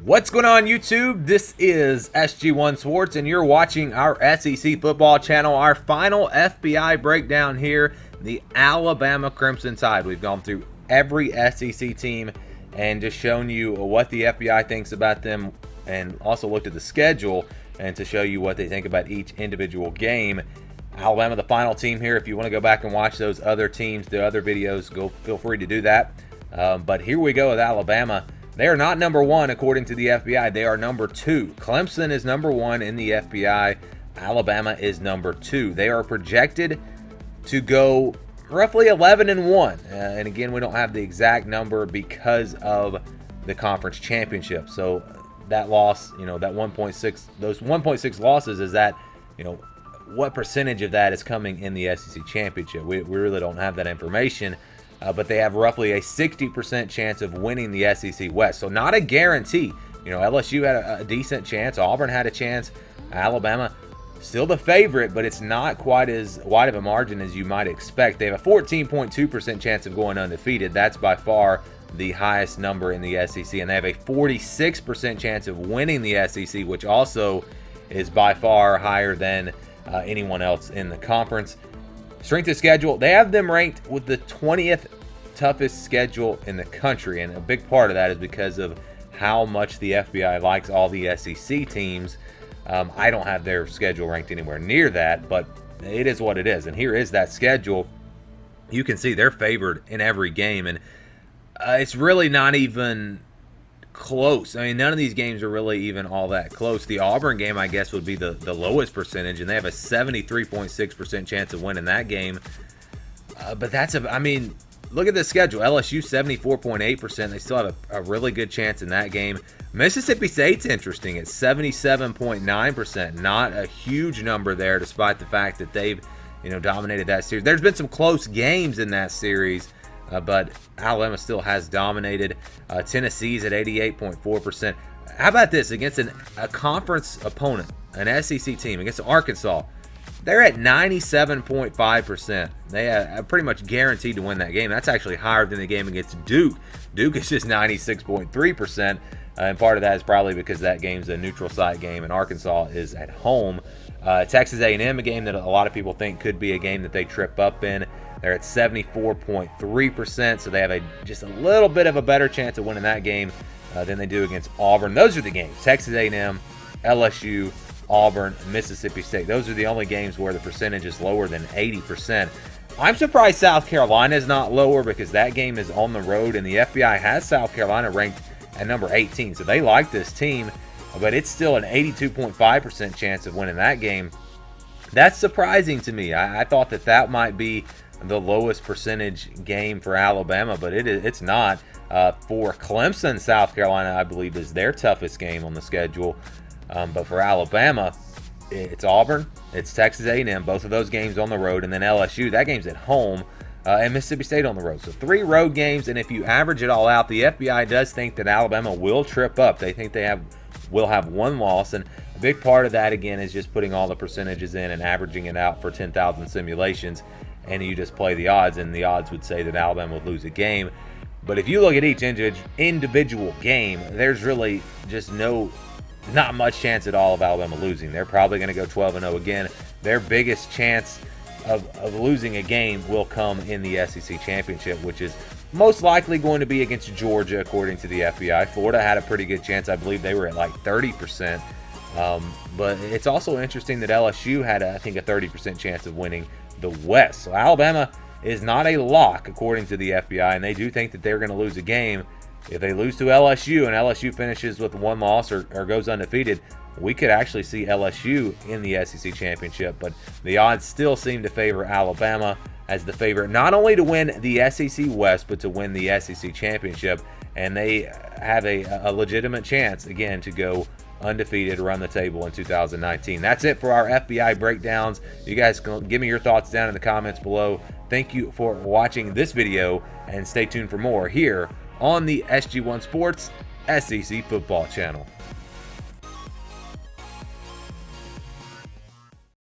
What's going on, YouTube? This is SG1 Sports, and you're watching our SEC football channel, our final FPI breakdown here, the Alabama Crimson Tide. We've gone through every SEC team and just shown you what the FPI thinks about them, and also looked at the schedule and to show you what they think about each individual game. Alabama, the final team here. If you want to go back and watch those other teams, the other videos, feel free to do that. But here we go with Alabama. They are not number one according to the FBI. They are number two. Clemson is number one in the FBI. Alabama is number two. They are projected to go roughly 11-1. And again, we don't have the exact number because of the conference championship. So that loss, that 1.6, those 1.6 losses, is that, what percentage of that is coming in the SEC championship? We really don't have that information. But they have roughly a 60% chance of winning the SEC West. So not a guarantee. LSU had a decent chance. Auburn had a chance. Alabama, still the favorite, but it's not quite as wide of a margin as you might expect. They have a 14.2% chance of going undefeated. That's by far the highest number in the SEC. And they have a 46% chance of winning the SEC, which also is by far higher than anyone else in the conference. Strength of schedule, they have them ranked with the 20th toughest schedule in the country, and a big part of that is because of how much the FBI likes all the SEC teams. I don't have their schedule ranked anywhere near that, but it is what it is, and here is that schedule. You can see they're favored in every game, and it's really not even close. I mean, none of these games are really even all that close. The Auburn game, I guess, would be the lowest percentage, and they have a 73.6% chance of winning that game. But look at the schedule. LSU 74.8%. They still have a really good chance in that game. Mississippi State's interesting at 77.9%. Not a huge number there, despite the fact that they've dominated that series. There's been some close games in that series. But Alabama still has dominated. Tennessee's at 88.4%. How about this? Against a conference opponent, an SEC team, against Arkansas, they're at 97.5%. They are pretty much guaranteed to win that game. That's actually higher than the game against Duke. Duke is just 96.3%. And part of that is probably because that game's a neutral site game and Arkansas is at home. Texas A&M, a game that a lot of people think could be a game that they trip up in. They're at 74.3%, so they have just a little bit of a better chance of winning that game than they do against Auburn. Those are the games: Texas A&M, LSU, Auburn, Mississippi State. Those are the only games where the percentage is lower than 80%. I'm surprised South Carolina is not lower, because that game is on the road, and the FBI has South Carolina ranked at number 18, so they like this team, but it's still an 82.5% chance of winning that game. That's surprising to me. I thought that might be the lowest percentage game for Alabama, but it's not. For Clemson, South Carolina, I believe, is their toughest game on the schedule. But for Alabama, it's Auburn, it's Texas A&M, both of those games on the road, and then LSU, that game's at home, and Mississippi State on the road. So 3 road games, and if you average it all out, the FBI does think that Alabama will trip up. They think they will have 1 loss, and a big part of that, again, is just putting all the percentages in and averaging it out for 10,000 simulations. And you just play the odds, and the odds would say that Alabama would lose a game. But if you look at each individual game, there's really just not much chance at all of Alabama losing. They're probably going to go 12-0 again. Their biggest chance of losing a game will come in the SEC championship, which is most likely going to be against Georgia, according to the FBI. Florida had a pretty good chance. I believe they were at like 30%. But it's also interesting that LSU had, I think, a 30% chance of winning the West. So Alabama is not a lock, according to the FBI, and they do think that they're going to lose a game. If they lose to LSU and LSU finishes with 1 loss or goes undefeated, we could actually see LSU in the SEC championship. But the odds still seem to favor Alabama as the favorite, not only to win the SEC West, but to win the SEC championship. And they have a legitimate chance, again, to go undefeated, run the table in 2019. That's it for our FBI breakdowns. You guys can give me your thoughts down in the comments below. Thank you for watching this video, and stay tuned for more here on the SG1 Sports SEC Football Channel.